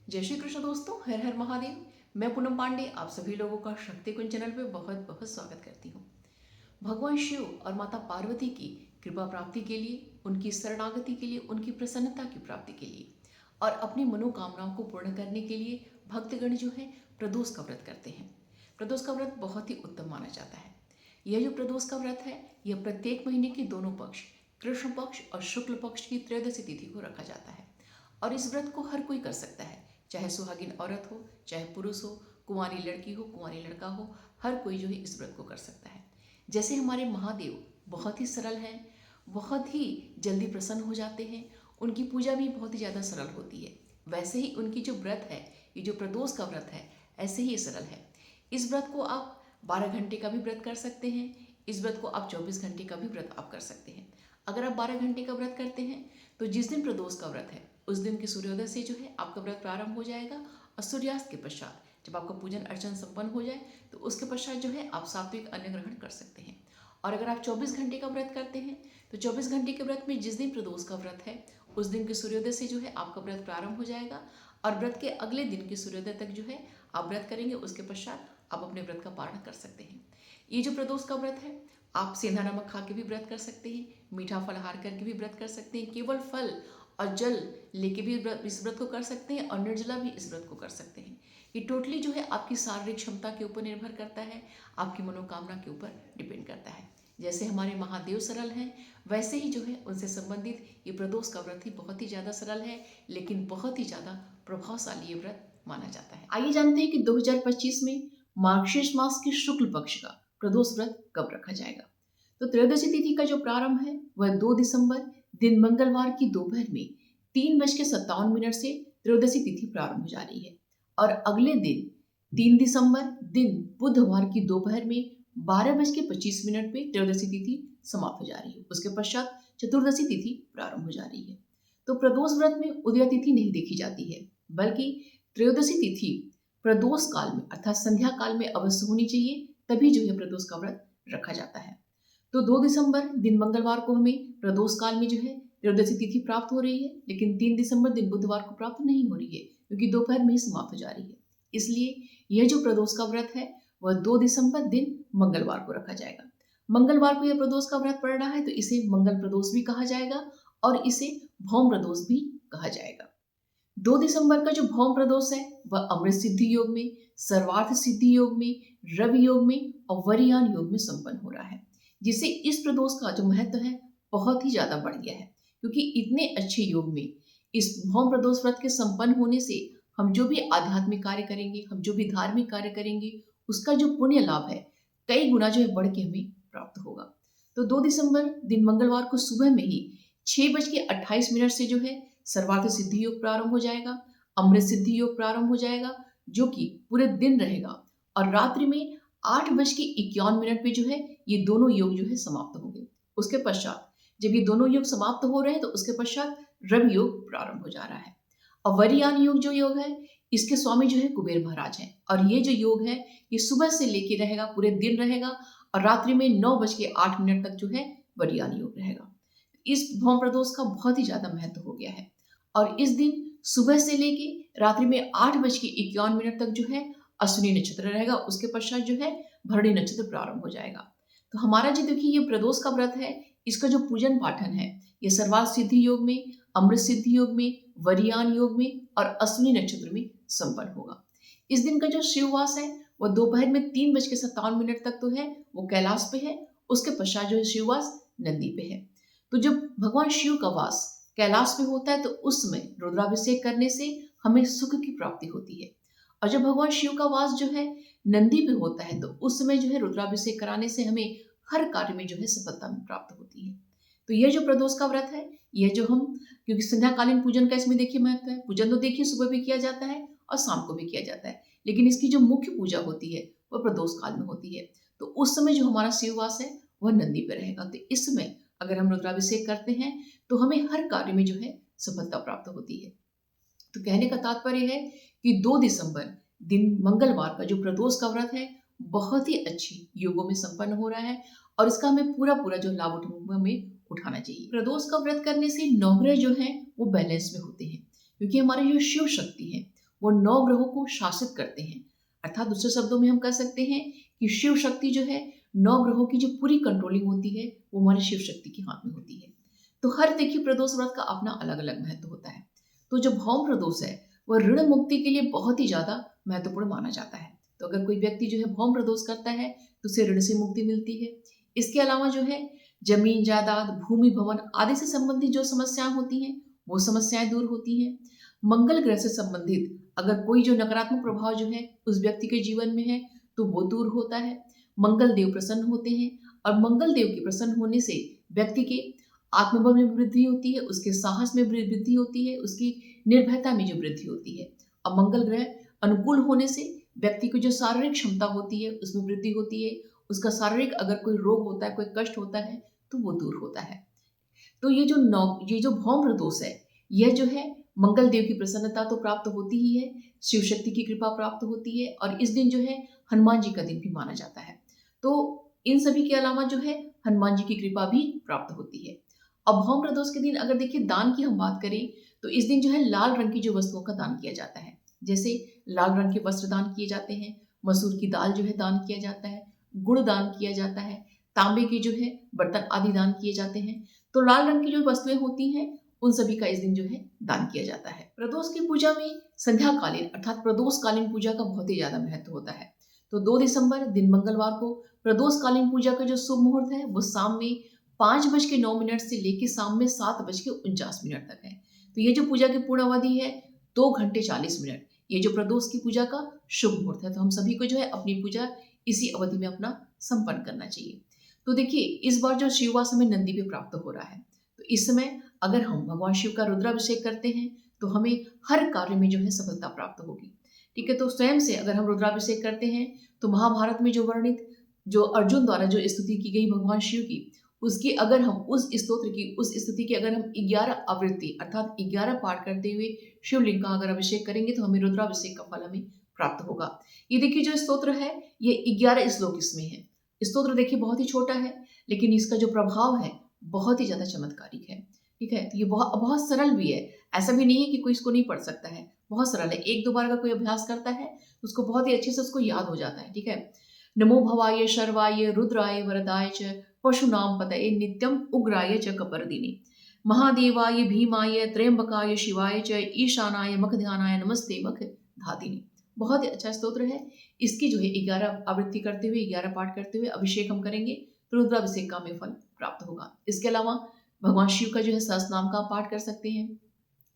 जय श्री कृष्ण दोस्तों, हर हर महादेव। मैं पूनम पांडे आप सभी लोगों का शक्ति कुंज चैनल पे बहुत बहुत स्वागत करती हूँ। भगवान शिव और माता पार्वती की कृपा प्राप्ति के लिए, उनकी शरणागति के लिए, उनकी प्रसन्नता की प्राप्ति के लिए और अपनी मनोकामनाओं को पूर्ण करने के लिए भक्तगण जो है प्रदोष का व्रत करते हैं। प्रदोष का व्रत बहुत ही उत्तम माना जाता है। यह जो प्रदोष का व्रत है, यह प्रत्येक महीने के दोनों पक्ष, कृष्ण पक्ष और शुक्ल पक्ष की त्रयोदशी तिथि को रखा जाता है। और इस व्रत को हर कोई कर सकता है, चाहे सुहागिन औरत हो, चाहे पुरुष हो, कुंवारी लड़की हो, कुंवारी लड़का हो, हर कोई जो है इस व्रत को कर सकता है। जैसे हमारे महादेव बहुत ही सरल हैं, बहुत ही जल्दी प्रसन्न हो जाते हैं, उनकी पूजा भी बहुत ही ज़्यादा सरल होती है, वैसे ही उनकी जो व्रत है, ये जो प्रदोष का व्रत है, ऐसे ही सरल है। इस व्रत को आप 12 घंटे का भी व्रत कर सकते हैं, इस व्रत को आप 24 घंटे का भी व्रत आप कर सकते हैं। अगर आप 12 घंटे का व्रत करते हैं तो जिस दिन प्रदोष का व्रत है उस दिन के सूर्योदय से जो है आपका व्रत प्रारंभ हो जाएगा और सूर्यास्त के पश्चात जब आपका पूजन अर्चन संपन्न हो जाए तो उसके पश्चात जो है आप सात्विक अन्न ग्रहण कर सकते हैं। और अगर आप 24 घंटे का व्रत करते हैं तो 24 घंटे के व्रत में जिस दिन प्रदोष का व्रत है उस दिन के सूर्योदय से जो है आपका व्रत प्रारंभ हो जाएगा और व्रत के अगले दिन के सूर्योदय तक जो है आप व्रत करेंगे, उसके पश्चात आप अपने व्रत का पारण कर सकते हैं। ये जो प्रदोष का व्रत है, आप सेंधा नमक खा के भी व्रत कर सकते हैं, मीठा फलहार करके भी व्रत कर सकते हैं, केवल फल और जल लेके भी इस व्रत को कर सकते हैं और निर्जला भी इस व्रत को कर सकते हैं। ये टोटली जो है आपकी शारीरिक क्षमता के ऊपर निर्भर करता है, आपकी मनोकामना के ऊपर डिपेंड करता है। जैसे हमारे महादेव सरल हैं, वैसे ही जो है उनसे संबंधित ये प्रदोष का व्रत ही बहुत ही ज़्यादा सरल है, लेकिन बहुत ही ज़्यादा प्रभावशाली ये व्रत माना जाता है। आइए जानते हैं कि 2025 में मार्गशीर्ष मास के शुक्ल पक्ष का प्रदोष व्रत कब रखा जाएगा। तो त्रयोदशी तिथि का जो प्रारंभ है वह 2 दिसंबर दिन मंगलवार की दोपहर में 3:57 से त्रयोदशी तिथि प्रारंभ हो जा रही है और अगले दिन 3 दिसंबर दिन बुधवार की दोपहर में 12:25 पे त्रयोदशी तिथि समाप्त हो जा रही है। उसके पश्चात चतुर्दशी तिथि प्रारंभ हो जा रही है। तो प्रदोष व्रत में उदय तिथि नहीं देखी जाती है, बल्कि त्रयोदशी तिथि प्रदोष काल में अर्थात संध्या काल में अवश्य होनी चाहिए, तभी जो है प्रदोष का व्रत रखा जाता है। तो 2 दिसंबर दिन मंगलवार को हमें प्रदोष काल में जो है त्रयोदशी तिथि प्राप्त हो रही है, लेकिन 3 दिसंबर दिन बुधवार को प्राप्त नहीं हो रही है क्योंकि दोपहर में ही समाप्त हो जा रही है। इसलिए यह जो प्रदोष का व्रत है वह 2 दिसंबर दिन मंगलवार को रखा जाएगा। मंगलवार को यह प्रदोष का व्रत पड़ रहा है तो इसे मंगल प्रदोष भी कहा जाएगा और इसे भौम प्रदोष भी कहा जाएगा। 2 दिसंबर का जो भौम प्रदोष है वह अमृत सिद्धि योग में, सर्वार्थ सिद्धि योग में, रवि योग में और वरियान योग में संपन्न हो रहा है, जिससे इस प्रदोष का जो महत्व है बहुत ही ज्यादा बढ़ गया है। क्योंकि इतने अच्छे योग में इस भौम प्रदोष व्रत के संपन्न होने से हम जो भी आध्यात्मिक कार्य करेंगे, हम जो भी धार्मिक कार्य करेंगे, उसका जो पुण्य लाभ है कई गुना जो है बढ़ के हमें प्राप्त होगा। तो 2 दिसंबर दिन मंगलवार को सुबह में ही 6:28 से जो है सर्वार्थ सिद्धि योग प्रारंभ हो जाएगा, अमृत सिद्धि योग प्रारंभ हो जाएगा, जो कि पूरे दिन रहेगा और रात्रि में 8:51 पे जो है ये दोनों योग जो है समाप्त होंगे। उसके पश्चात जब ये दोनों योग समाप्त हो रहे हैं तो उसके पश्चात रवि योग प्रारंभ हो जा रहा है। और वरियान योग जो योग है इसके स्वामी जो है कुबेर महाराज हैं और ये जो योग है ये सुबह से लेके रहेगा, पूरे दिन रहेगा और रात्रि में 9:08 तक जो है वरियान योग रहेगा। इस भौम प्रदोष का बहुत ही ज्यादा महत्व हो गया है और इस दिन सुबह से लेके रात्रि में 8:51 तक जो है अश्विनी नक्षत्र रहेगा, उसके पश्चात जो है भरणी नक्षत्र प्रारंभ हो जाएगा। तो हमारा जो देखिए ये प्रदोष का व्रत है, इसका जो पूजन पाठन है ये सर्वार्थ सिद्धि योग में, अमृत सिद्धि योग में, वरियान योग में और अश्विनी नक्षत्र में संपन्न होगा। इस दिन का जो शिववास है वह दोपहर में 3:57 तक तो है वो कैलाश पे है, उसके पश्चात जो है शिववास नंदी पे है। तो जब भगवान शिव का वास कैलाश पे होता है तो उस समय रुद्राभिषेक करने से हमें सुख की प्राप्ति होती है और जब भगवान शिव का वास जो है नंदी पे होता है तो उस समय जो है रुद्राभिषेक कराने से हमें हर कार्य में जो है सफलता प्राप्त होती है। तो यह जो प्रदोष का व्रत है, यह जो हम क्योंकि संध्याकालीन पूजन का इसमें देखिए महत्व है, पूजन तो देखिए सुबह भी किया जाता है और शाम को भी किया जाता है, लेकिन इसकी जो मुख्य पूजा होती है वह प्रदोष काल में होती है। तो उस समय जो हमारा शिववास है वह नंदी पे रहेगा। तो इस समय अगर हम रुद्राभिषेक करते हैं तो हमें हर कार्य में जो है सफलता प्राप्त होती है। तो कहने का तात्पर्य है कि 2 दिसंबर दिन मंगलवार का जो प्रदोष का व्रत है बहुत ही अच्छी योगों में संपन्न हो रहा है और इसका हमें पूरा पूरा जो लाभ हमें उठाना चाहिए। प्रदोष का व्रत करने से नवग्रह जो है वो बैलेंस में होते हैं, क्योंकि हमारे जो शिव शक्ति है वो 9 ग्रहों को शासित करते हैं। अर्थात दूसरे शब्दों में हम कह सकते हैं कि शिव शक्ति जो है 9 ग्रहों की जो पूरी कंट्रोलिंग होती है वो हमारी शिव शक्ति के हाथ में होती है। तो हर देखिए प्रदोष व्रत का अपना अलग अलग महत्व होता है। तो जो भौम प्रदोष है वह ऋण मुक्ति के लिए बहुत ही ज्यादा महत्वपूर्ण माना जाता है। तो अगर कोई व्यक्ति जो है भौम प्रदोष करता है तो उसे ऋण से मुक्ति मिलती है। इसके अलावा जो है जमीन जायदाद भूमि भवन आदि से संबंधित जो समस्याएं होती हैं वो समस्याएं दूर होती हैं। मंगल ग्रह से संबंधित अगर कोई जो नकारात्मक प्रभाव जो है उस व्यक्ति के जीवन में है तो वो दूर होता है। मंगल देव प्रसन्न होते हैं और मंगल देव के प्रसन्न होने से व्यक्ति के आत्मबल में वृद्धि होती है, उसके साहस में वृद्धि होती है, उसकी निर्भयता में जो वृद्धि होती है। अब मंगल ग्रह अनुकूल होने से व्यक्ति की जो शारीरिक क्षमता होती है उसमें वृद्धि होती है। उसका शारीरिक अगर कोई रोग होता है, कोई कष्ट होता है तो वो दूर होता है। तो ये जो भौम प्रदोष है यह जो है मंगल देव की प्रसन्नता तो प्राप्त होती ही है, शिव शक्ति की कृपा प्राप्त होती है और इस दिन जो है हनुमान जी का दिन भी माना जाता है। तो इन सभी के अलावा जो है हनुमान जी की कृपा भी प्राप्त होती है। अब भौम प्रदोष के दिन अगर देखिए दान की हम बात करें तो इस दिन जो है लाल रंग की जो वस्तुओं का दान किया जाता है। जैसे लाल रंग के वस्त्र दान किए जाते हैं, मसूर की दाल जो है दान किया जाता है, गुड़ दान किया जाता है, तांबे के जो है बर्तन आदि दान किए जाते हैं। तो लाल रंग की जो वस्तुएं होती हैं उन सभी का इस दिन जो है दान किया जाता है। प्रदोष की पूजा में संध्या कालीन अर्थात प्रदोष कालीन पूजा का बहुत ही ज्यादा महत्व होता है। तो 2 दिसंबर दिन मंगलवार को प्रदोष कालीन पूजा का जो शुभ मुहूर्त है वो शाम में 5:09 से लेकर शाम में 7:49 तक है। तो ये जो पूजा की पूर्ण अवधि है 2 घंटे 40 मिनट। ये जो प्रदोष की पूजा का शुभ मुहूर्त है तो हम सभी को जो है अपनी पूजा इसी अवधि में अपना संपन्न करना चाहिए। तो देखिए इस बार जो शिववास हमें नंदी पे प्राप्त हो रहा है तो इस समय अगर हम भगवान शिव का रुद्राभिषेक करते हैं तो हमें हर कार्य में जो है सफलता प्राप्त होगी। ठीक है, तो स्वयं से अगर हम रुद्राभिषेक करते हैं तो महाभारत में जो वर्णित जो अर्जुन द्वारा जो स्तुति की गई भगवान शिव की उसकी अगर हम उस स्तुति की अगर हम 11 आवृत्ति अर्थात 11 पाठ करते हुए शिवलिंग का अगर अभिषेक करेंगे तो हमें रुद्राभिषेक का फल हमें प्राप्त होगा। ये देखिए जो स्तोत्र है ये 11 श्लोक इसमें है। स्तोत्र देखिए बहुत ही छोटा है लेकिन इसका जो प्रभाव है बहुत ही ज्यादा चमत्कारिक है। ठीक है, तो ये बहुत सरल भी है। ऐसा भी नहीं है कि कोई इसको नहीं पढ़ सकता है, बहुत सरल है। 1-2 बार अगर कोई अभ्यास करता है तो उसको बहुत ही अच्छे से उसको याद हो जाता है। ठीक है, नमो भवाय शर्वाय रुद्राय वरदाय च पशुनाम पतये नित्यम उग्राय च कपर्दिने महादेवाय भीमाय त्र्यंबकाय शिवाय च ईशानाय मखध्यानाय नमस्ते मख धादिने। बहुत ही अच्छा स्तोत्र है। इसकी जो है 11 आवृत्ति करते हुए 11 पाठ करते हुए अभिषेक हम करेंगे तो रुद्राभिषेक का हमें फल प्राप्त होगा। इसके अलावा भगवान शिव का जो है सहस्त्रनाम का पाठ कर सकते हैं।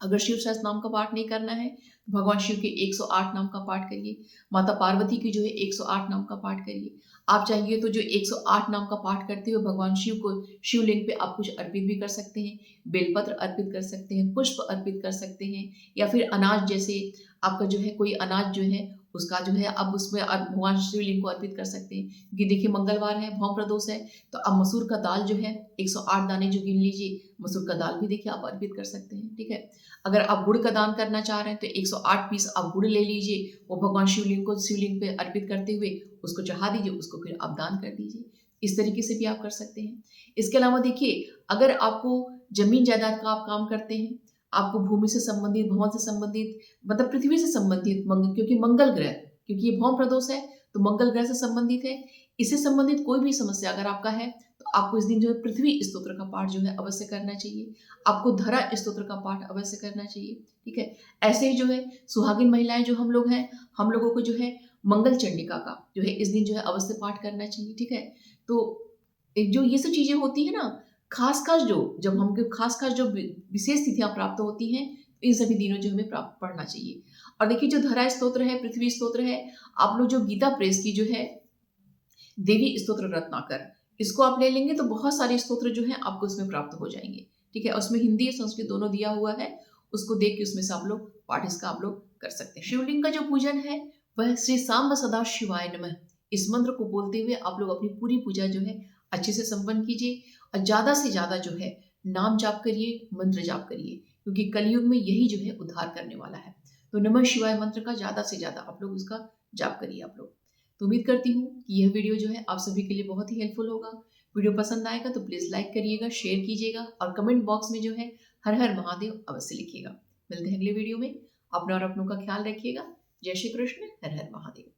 अगर शिव सहस्त्रनाम का पाठ नहीं करना है तो भगवान शिव के 108 नाम का पाठ करिए। माता पार्वती की जो है 108 नाम का पाठ करिए। आप चाहिए तो जो 108 नाम का पाठ करते हुए भगवान शिव को शिवलिंग पे आप कुछ अर्पित भी कर सकते हैं, बेलपत्र अर्पित कर सकते हैं, पुष्प अर्पित कर सकते हैं या फिर अनाज जैसे आपका जो है कोई अनाज जो है उसका जो है आप उसमें भगवान शिवलिंग को अर्पित कर सकते हैं। कि देखिए मंगलवार है, भौम प्रदोष है, तो अब मसूर का दाल जो है 108 दाने जो गिन लीजिए, मसूर का दाल भी देखिए आप अर्पित कर सकते हैं। ठीक है, अगर आप गुड़ का दान करना चाह रहे हैं तो 108 पीस आप गुड़ ले लीजिए, वो भगवान शिवलिंग पे अर्पित करते हुए उसको चढ़ा दीजिए, उसको फिर आप दान कर दीजिए। इस तरीके से भी आप कर सकते हैं। इसके अलावा देखिए अगर आपको जमीन जायदाद का आप काम करते हैं, आपको भूमि से संबंधित, भवन से संबंधित, मतलब पृथ्वी से संबंधित क्योंकि मंगल ग्रह, क्योंकि ये भौम प्रदोष है तो मंगल ग्रह से संबंधित है, इससे संबंधित कोई भी समस्या अगर आपका है तो आपको इस दिन जो है पृथ्वी स्तोत्र का पाठ जो है अवश्य करना चाहिए। आपको धरा स्तोत्र का पाठ अवश्य करना चाहिए। ठीक है, ऐसे ही जो है सुहागिन महिलाएं जो हम लोग हैं, हम लोगों को जो है मंगल चंडिका का जो है इस दिन जो है अवश्य पाठ करना चाहिए। ठीक है, तो जो ये सब चीजें होती है ना, खासकर जब हमको खासकर जो विशेष तिथियां प्राप्त होती हैं इन सभी दिनों जो हमें प्राप्त पढ़ना चाहिए। और देखिए जो धरा स्तोत्र है, पृथ्वी स्तोत्र है, आप लोग जो गीता प्रेस की जो है देवी स्तोत्र रत्नाकर, इसको आप ले लेंगे तो बहुत सारे स्तोत्र जो है आपको उसमें प्राप्त हो जाएंगे। ठीक है, उसमें हिंदी संस्कृत दोनों दिया हुआ है, उसको देख के उसमें से आप लोग पाठ इसका आप लोग कर सकते हैं। शिवलिंग का जो पूजन है वह श्री सांब सदा शिवाय नमः, इस मंत्र को बोलते हुए आप लोग अपनी पूरी पूजा जो है अच्छे से संपन्न कीजिए और ज्यादा से ज्यादा जो है नाम जाप करिए, मंत्र जाप करिए, क्योंकि कलयुग में यही जो है उद्धार करने वाला है। तो नमः शिवाय मंत्र का ज्यादा से ज्यादा आप लोग उसका जाप करिए आप लोग। तो उम्मीद करती हूँ कि यह वीडियो जो है आप सभी के लिए बहुत ही हेल्पफुल होगा। वीडियो पसंद आएगा तो प्लीज लाइक करिएगा, शेयर कीजिएगा और कमेंट बॉक्स में जो है हर हर महादेव अवश्य लिखिएगा। मिलते हैं अगले वीडियो में। अपना और अपनों का ख्याल रखिएगा। जय श्री कृष्ण। हर हर महादेव।